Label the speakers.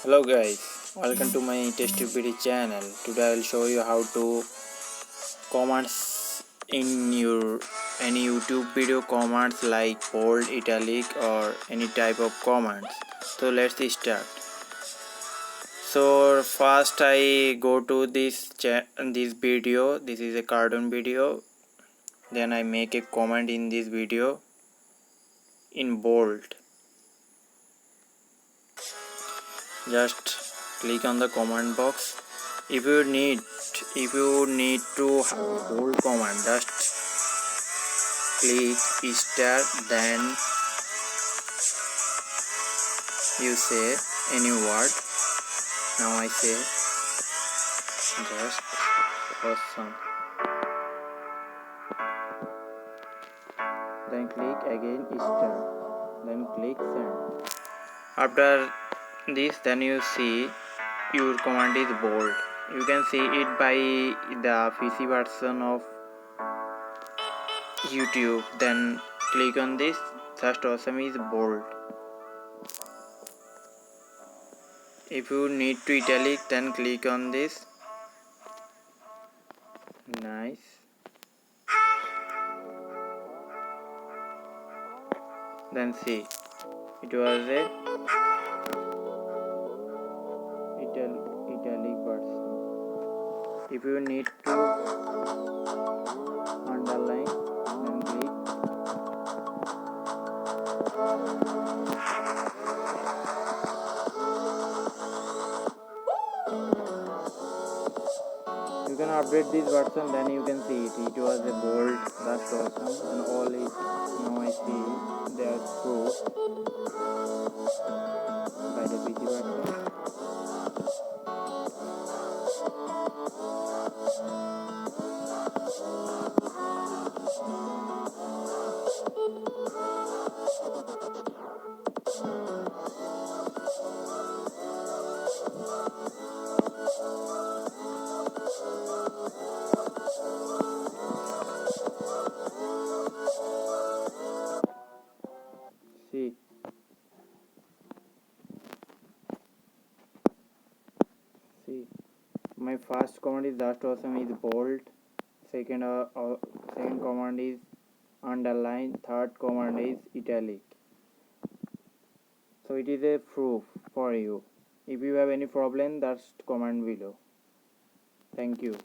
Speaker 1: Hello guys, welcome to my tips.Which channel. Today I will show you how to comments in your any YouTube video comments like bold, italic or any type of comments. So let's start. So first I go to this video. This is a cartoon video. Then I make a comment in this video in bold. Just click on the comment box. If you need to bold command, just click star, then you say any word. Now I say just awesome, then click again star, then click send. After this, then you see your command is bold. You can see it by the PC version of YouTube. Then click on this. Just awesome is bold. If you need to italic, then click on this. Nice. Then see, it was a italic version. If you need to underline, then click. You can update this version, then you can see it. It was a bold, that's awesome, and all is now I see they are true by the PC version. See, my first command is just awesome is bold. Second command is underline. Third command is italic. So it is a proof for you. If you have any problem, that's comment below. Thank you.